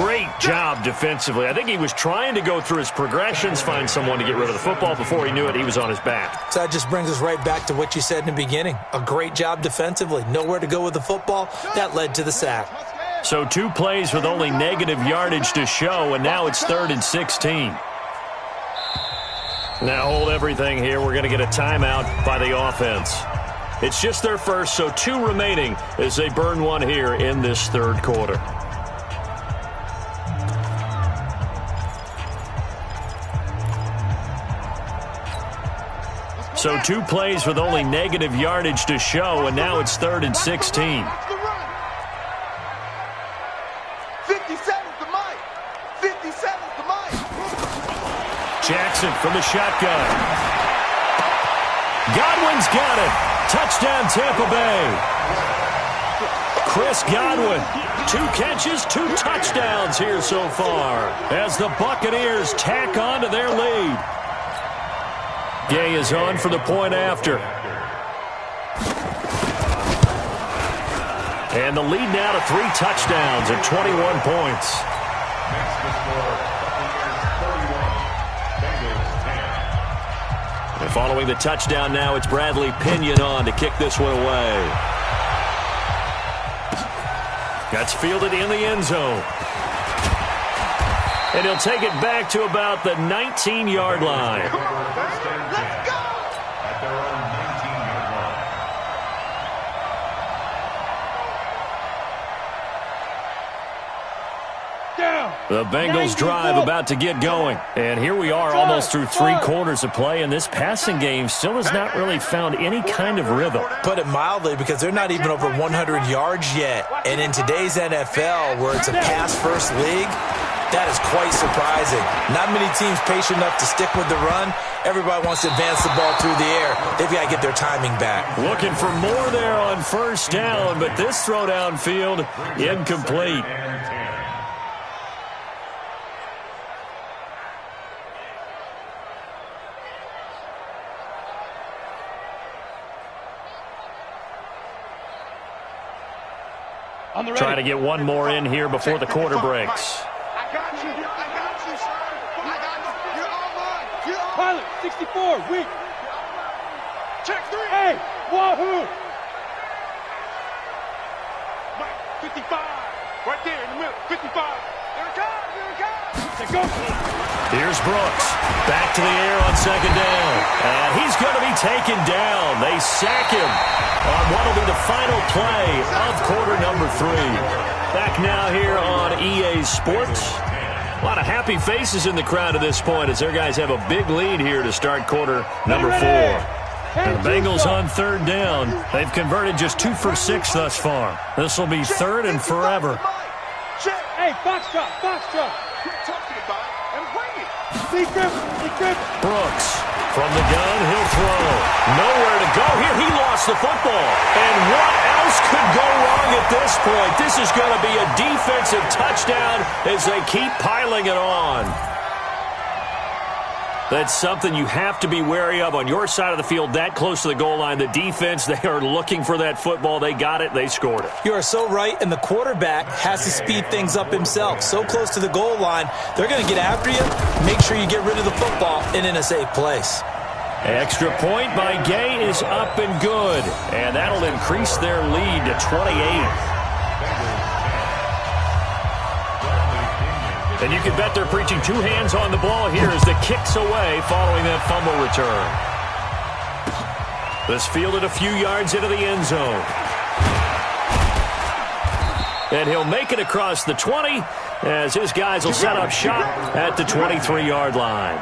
Great job defensively. I think he was trying to go through his progressions, find someone to get rid of the football. Before he knew it, he was on his back. So that just brings us right back to what you said in the beginning. A great job defensively. Nowhere to go with the football. That led to the sack. So 2 plays with only negative yardage to show, and now it's 3rd and 16. Now hold everything here. We're going to get a timeout by the offense. It's just their first, so 2 remaining as they burn one here in this 3rd quarter. So 2 plays with only negative yardage to show, and now it's 3rd and 16. 57's the Mike. 57's the Mike. Jackson from the shotgun. Godwin's got it. Touchdown, Tampa Bay. Chris Godwin, 2 catches, 2 touchdowns here so far as the Buccaneers tack on to their lead. Gay is on for the point after. And the lead now to 3 touchdowns and 21 points. Makes the score Buccaneers 31, Bengals 10. And following the touchdown now, it's Bradley Pinion on to kick this one away. That's fielded in the end zone. And he'll take it back to about the 19-yard line. Let's go! At their own 19-yard line. The Bengals drive about to get going. And here we are almost through 3 quarters of play, and this passing game still has not really found any kind of rhythm. Put it mildly, because they're not even over 100 yards yet. And in today's NFL, where it's a pass-first league, that is quite surprising. Not many teams patient enough to stick with the run. Everybody wants to advance the ball through the air. They've got to get their timing back. Looking for more there on first down, but this throw downfield incomplete. Trying to get one more in here before the quarter breaks. I got you. 64, weak. Check 3. Hey, wahoo. Mike, 55. Right there in the middle, 55. Here it comes, here it comes. Let's go. Here's Brooks. Back to the air on second down. And he's going to be taken down. They sack him on what will be the final play of quarter number 3. Back now here on EA Sports. A lot of happy faces in the crowd at this point as their guys have a big lead here to start quarter number 4. And the Bengals on third down. They've converted just 2 for 6 thus far. This will be third and forever. Hey, box drop, box drop. Quit talking about it and bring it. Brooks from the gun, he'll throw. Nowhere to go here. He lost the football. And what else could go wrong at this point? This is going to be a defensive touchdown as they keep piling it on. That's something you have to be wary of on your side of the field, that close to the goal line. The defense, they are looking for that football. They got it. They scored it. You are so right, and the quarterback has to speed things up himself. So close to the goal line, they're going to get after you. Make sure you get rid of the football and in a safe place. Extra point by Gay is up and good, and that'll increase their lead to 28. And you can bet they're preaching 2 hands on the ball here as the kick's away following that fumble return. This fielded a few yards into the end zone. And he'll make it across the 20 as his guys will set up shop at the 23-yard line.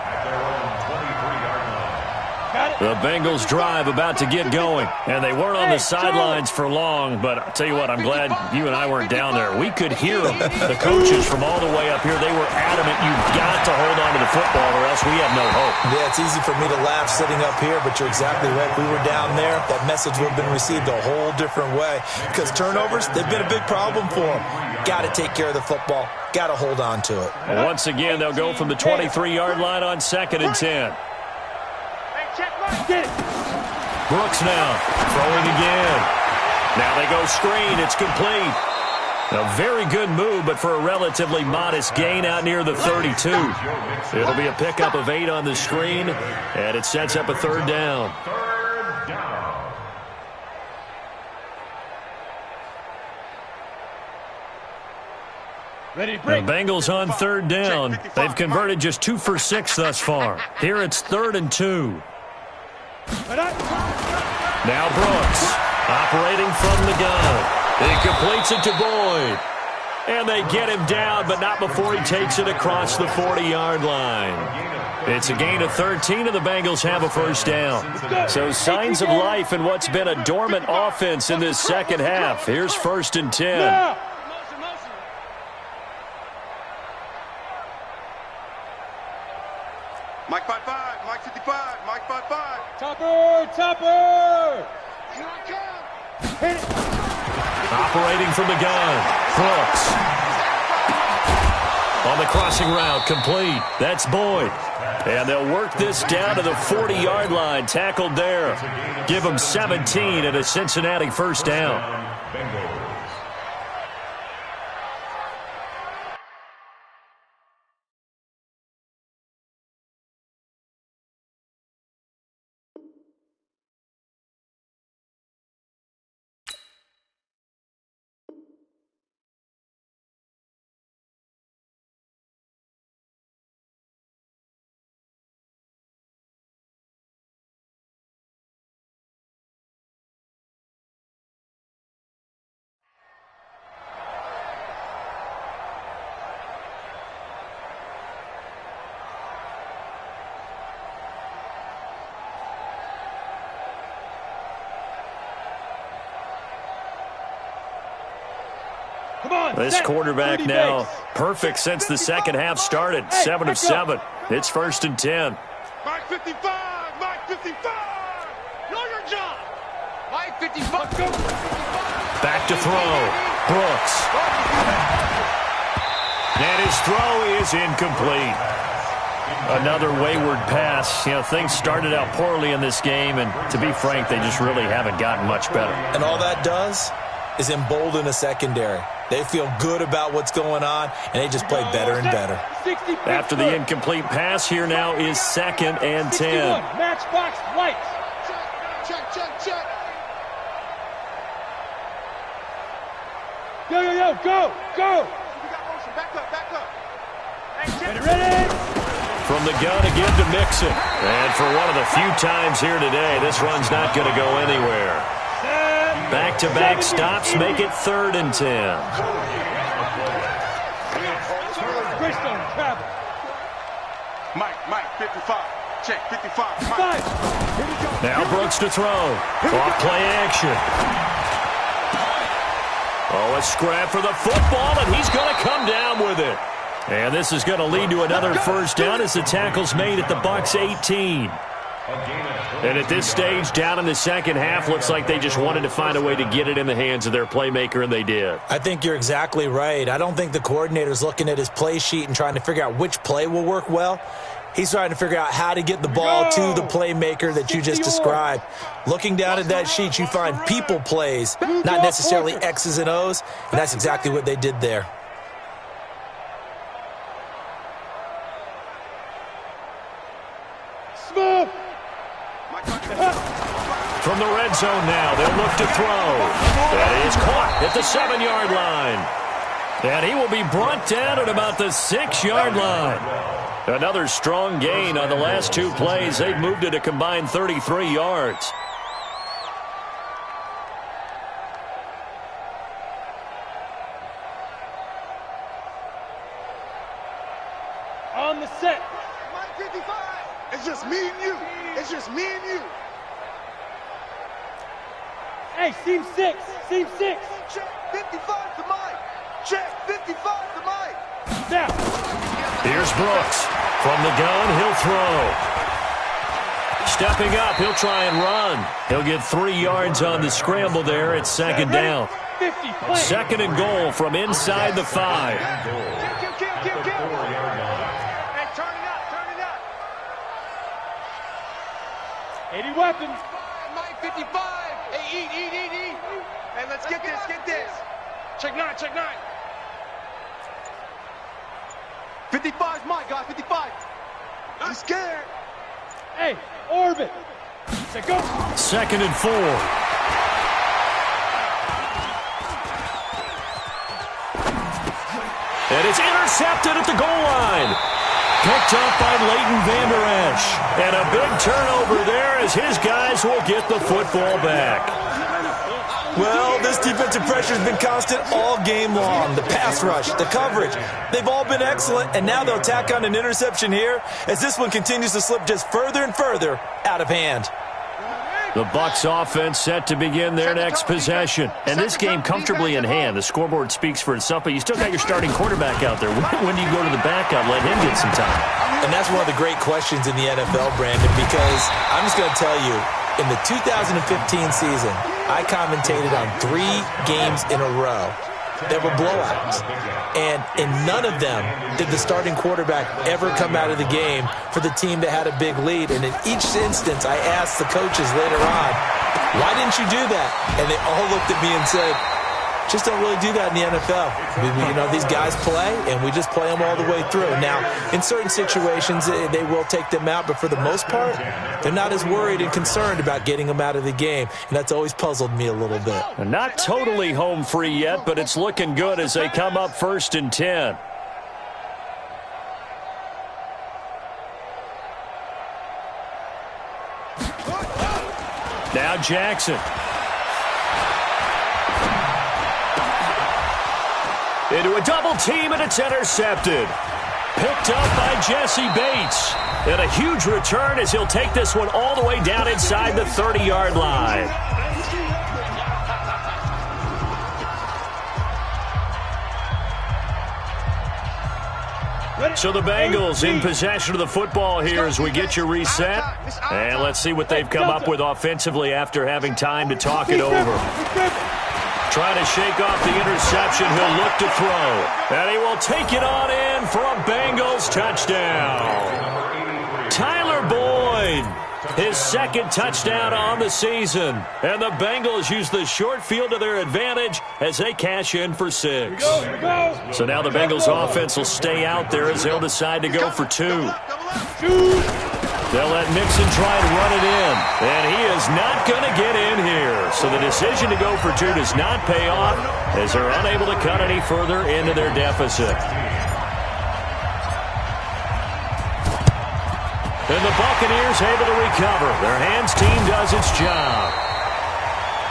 The Bengals drive about to get going, and they weren't on the sidelines for long, but I'll tell you what, I'm glad you and I weren't down there. We could hear the coaches from all the way up here. They were adamant, you've got to hold on to the football or else we have no hope. Yeah, it's easy for me to laugh sitting up here, but you're exactly right. If we were down there, that message would have been received a whole different way because turnovers, they've been a big problem for them. Got to take care of the football. Got to hold on to it. And once again, they'll go from the 23-yard line on 2nd and 10. Brooks now throwing again. Now they go screen. It's complete. A very good move, but for a relatively modest gain out near the 32. It'll be a pickup of 8 on the screen, and it sets up a third down. Ready, The Bengals on third down. They've converted just 2 for 6 thus far. Here it's 3rd and 2. Now Brooks, operating from the gun. He completes it to Boyd. And they get him down, but not before he takes it across the 40-yard line. It's a gain of 13, and the Bengals have a first down. So signs of life in what's been a dormant offense in this second half. Here's 1st and 10. Mike 5-5, Mike 55, Mike 5-5. Topper! Here I come. Hit it. Operating from the gun, Brooks. On the crossing route, complete. That's Boyd. And they'll work this down to the 40-yard line, tackled there. Give them 17 and a Cincinnati first down. This quarterback now perfect since the second half started. 7 of 7. It's 1st and 10. Mike 55, Mike 55. Know your job. Mike 55. Back to throw. Brooks. And his throw is incomplete. Another wayward pass. You know, things started out poorly in this game, and to be frank, they just really haven't gotten much better. And all that does is embolden a secondary. They feel good about what's going on, and they just play better and better. After the incomplete pass, here now is 2nd and 10. Matchbox lights. Check. Yo, go. We got motion. Back up. Ready? From the gun again to Mixon. And for one of the few times here today, this run's not going to go anywhere. Back-to-back stops make it 3rd and 10. Mike, 55. Check, 55. Mike. Now Brooks to throw. Off play action. Oh, a scrap for the football, and he's going to come down with it. And this is going to lead to another first down as the tackle's made at the Bucs 18. And at this stage, down in the second half, looks like they just wanted to find a way to get it in the hands of their playmaker, and they did. I think you're exactly right. I don't think the coordinator's looking at his play sheet and trying to figure out which play will work well. He's trying to figure out how to get the ball to the playmaker that you just described. Looking down at that sheet, you find people plays, not necessarily X's and O's, and that's exactly what they did there. Smooth. From the red zone now, they'll look to throw. That is caught at the 7-yard line. And he will be brought down at about the 6-yard line. Another strong gain on the last 2 plays. They've moved it a combined 33 yards. On the set. Mike 55. It's just me and you. Hey, seam 6. Check 55 to Mike. Check 55 to Mike. Now. Here's Brooks. From the gun, he'll throw. Stepping up, he'll try and run. He'll get 3 yards on the scramble there. It's 2nd down. 2nd and goal from inside the 5. Kill. Hey, turn it up. 80 weapons. Mike 55. Hey, eat. Hey, let's get this. Check 9. 55's Mike, guys, 55. I'm scared. Hey, orbit. Say go. 2nd and 4. And it's intercepted at the goal line. Picked up by Leighton Vander Esch. And a big turnover there as his guys will get the football back. Well, this defensive pressure has been constant all game long. The pass rush, the coverage, they've all been excellent, and now they'll tack on an interception here as this one continues to slip just further and further out of hand. The Bucs offense set to begin their next possession. And this game comfortably in hand. The scoreboard speaks for itself, but you still got your starting quarterback out there. When do you go to the backup, let him get some time? And that's one of the great questions in the NFL, Brandon, because I'm just going to tell you, in the 2015 season, I commentated on 3 games in a row that were blowouts. And in none of them did the starting quarterback ever come out of the game for the team that had a big lead. And in each instance, I asked the coaches later on, why didn't you do that? And they all looked at me and said, just don't really do that in the NFL. These guys play, and we just play them all the way through. Now, in certain situations, they will take them out, but for the most part, they're not as worried and concerned about getting them out of the game, and that's always puzzled me a little bit. Not totally home free yet, but it's looking good as they come up 1st and 10. Now Jackson. Into a double team, and it's intercepted. Picked up by Jesse Bates. And a huge return as he'll take this one all the way down inside the 30-yard line. So the Bengals in possession of the football here as we get you reset. And let's see what they've come up with offensively after having time to talk it over. Trying to shake off the interception. He'll look to throw. And he will take it on in for a Bengals touchdown. Tyler Boyd his second touchdown on the season. And the Bengals use the short field to their advantage as they cash in for 6. So now the Bengals offense will stay out there as they'll decide to go for 2. They'll let Mixon try and run it in. And he is not going to get in here. So the decision to go for 2 does not pay off as they're unable to cut any further into their deficit. And the Buccaneers able to recover. Their hands team does its job.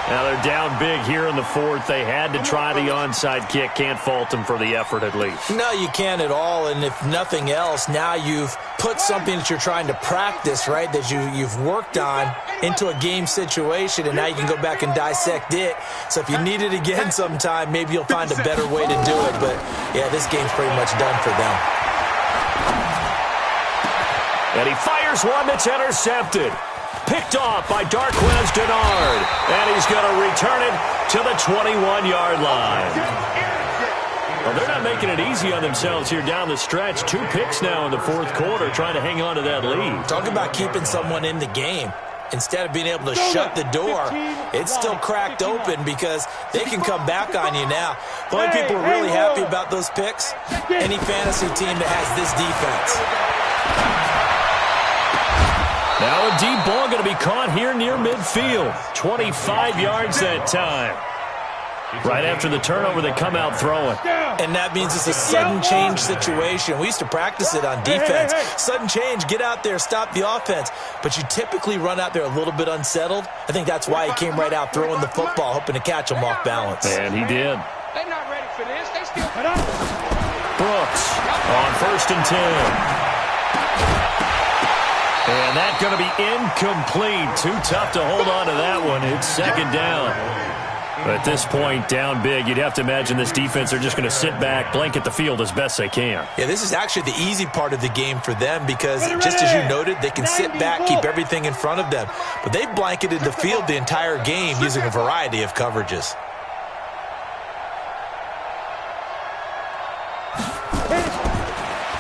Now they're down big here in the 4th. They had to try the onside kick. Can't fault them for the effort at least. No, you can't at all. And if nothing else, now you've put something that you're trying to practice, right, that you've worked on into a game situation, and now you can go back and dissect it. So if you need it again sometime, maybe you'll find a better way to do it. But, yeah, this game's pretty much done for them. And he fires one that's intercepted. Picked off by Darquez Denard. And he's going to return it to the 21-yard line. Well, they're not making it easy on themselves here down the stretch. 2 picks now in the 4th quarter trying to hang on to that lead. Talk about keeping someone in the game. Instead of being able to shut the door, it's still cracked open because they can come back on you now. The only people who are really happy about those picks, any fantasy team that has this defense. Now a deep ball going to be caught here near midfield. 25 yards that time. Right after the turnover, they come out throwing. And that means it's a sudden change situation. We used to practice it on defense. Sudden change, get out there, stop the offense. But you typically run out there a little bit unsettled. I think that's why he came right out throwing the football, hoping to catch him off balance. And he did. They're not ready for this. They still Brooks on 1st and 10. And that's going to be incomplete. Too tough to hold on to that one. It's 2nd down. But at this point, down big, you'd have to imagine this defense, they're just going to sit back, blanket the field as best they can. Yeah, this is actually the easy part of the game for them because, just as you noted, they can sit back, keep everything in front of them. But they've blanketed the field the entire game using a variety of coverages.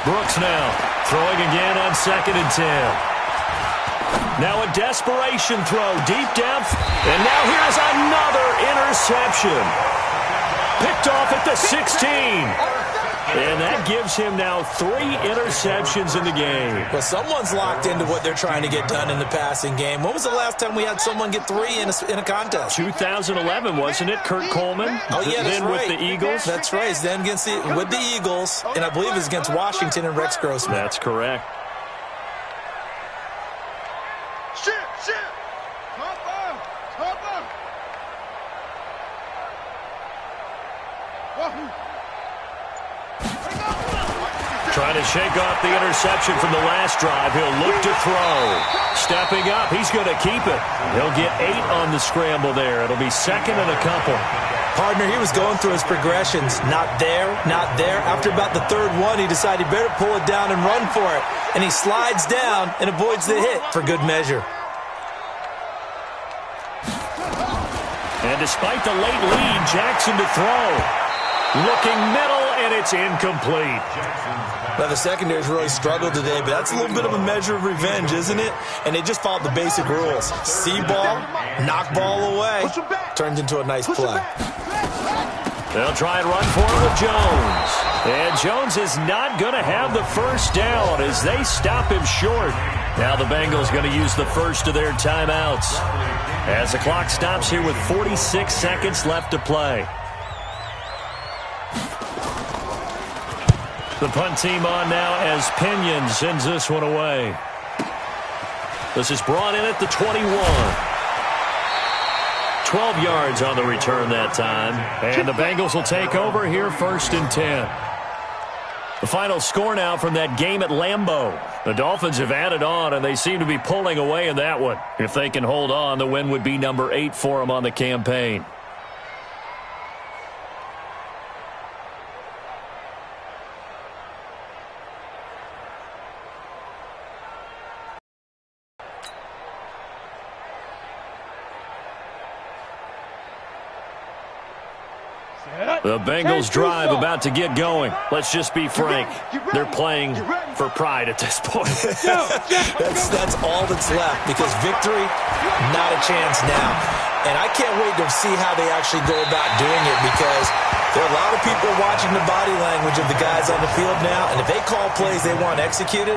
Brooks now throwing again on 2nd and 10. Now a desperation throw, deep depth, and now here's another interception. Picked off at the 16. And that gives him now 3 interceptions in the game. Well, someone's locked into what they're trying to get done in the passing game. When was the last time we had someone get 3 in a contest? 2011, wasn't it? Kurt Coleman? Oh, yeah, that's then right. with the Eagles? That's right. It's then with the Eagles, and I believe it's against Washington and Rex Grossman. That's correct. Trying to shake off the interception from the last drive. He'll look to throw. Stepping up, he's going to keep it. He'll get 8 on the scramble there. It'll be 2nd and a couple. Partner, he was going through his progressions. Not there, not there. After about the 3rd one, he decided he better pull it down and run for it. And he slides down and avoids the hit for good measure. And despite the late lead, Jackson to throw. Looking middle, and it's incomplete. Well, the secondary's really struggled today, but that's a little bit of a measure of revenge, isn't it? And they just followed the basic rules. See ball, knock ball away. Turns into a nice play. They'll try and run for it with Jones. And Jones is not going to have the first down as they stop him short. Now the Bengals going to use the first of their timeouts as the clock stops here with 46 seconds left to play. The punt team on now as Pinion sends this one away. This is brought in at the 21. 12 yards on the return that time. And the Bengals will take over here 1st and 10. The final score now from that game at Lambeau. The Dolphins have added on, and they seem to be pulling away in that one. If they can hold on, the win would be number 8 for them on the campaign. The Bengals drive about to get going. Let's just be frank. They're playing for pride at this point. That's all that's left, because victory, not a chance now. And I can't wait to see how they actually go about doing it, because there are a lot of people watching the body language of the guys on the field now, and if they call plays they want executed,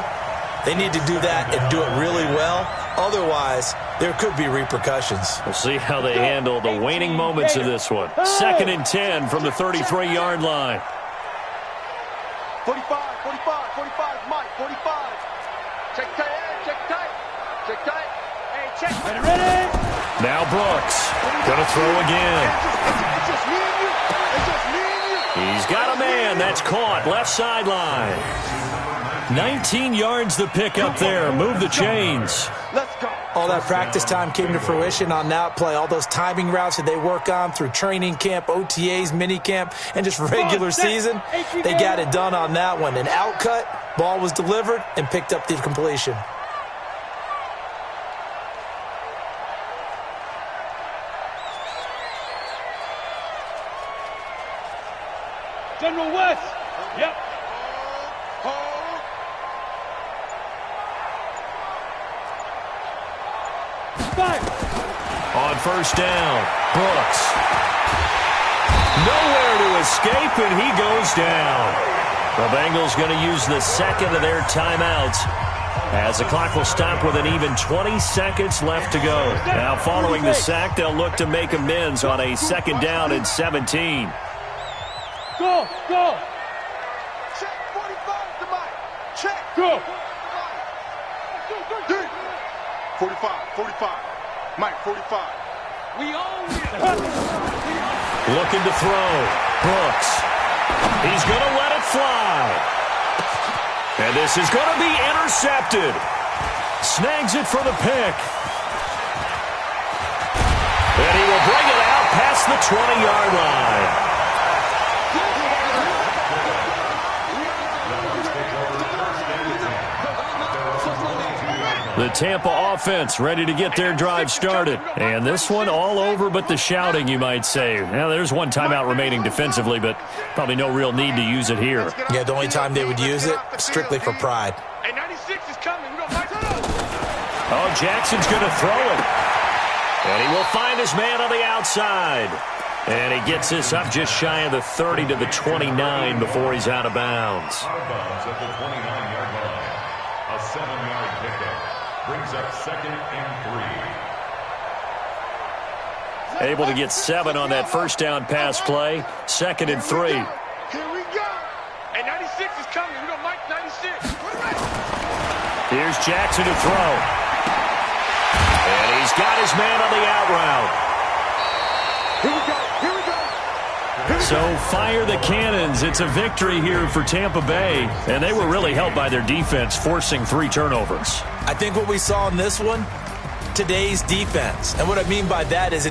they need to do that and do it really well. Otherwise, there could be repercussions. We'll see how they handle the waning moments of this one. 2nd and 10 from the 33-yard line. 45, 45, Mike, 45. Check tight. Hey, check. Ready? Now Brooks. Gonna throw again. It's just me and you. It's just me and you. He's got a man. That's caught. Left sideline. 19 yards the pick up there. Move the chains. Let's go. All that practice time came to fruition on that play. All those timing routes that they work on through training camp, OTAs, mini camp, and just regular season, they got it done on that one. An outcut, ball was delivered, and picked up the completion. General West. Yep. On first down, Brooks. Nowhere to escape, and he goes down. The Bengals going to use the second of their timeouts, as the clock will stop with an even 20 seconds left to go. Now, following the sack, they'll look to make amends on a 2nd down and 17. Go. Check 45 to Mike. Check. Go. 45. Mike, 45. We own it. Looking to throw. Brooks. He's going to let it fly. And this is going to be intercepted. Snags it for the pick. And he will bring it out past the 20-yard line. The Tampa offense ready to get their drive started. And this one all over but the shouting, you might say. Now, there's one timeout remaining defensively, but probably no real need to use it here. Yeah, the only time they would use it, strictly for pride. Hey, 96 is coming. Oh, Jackson's going to throw it. And he will find his man on the outside. And he gets this up just shy of the 30 to the 29 before he's out of bounds. Out of bounds at the 29-yard line. A 7-yard pickup brings up 2nd and 3. Able to get 7 on that first down pass play. 2nd and 3. Here we go. Hey, 96 is coming. We got Mike 96. Here's Jackson to throw. And he's got his man on the out route. Here we go. So fire the cannons. It's a victory here for Tampa Bay. And they were really helped by their defense, forcing 3 turnovers. I think what we saw in this one, today's defense. And what I mean by that is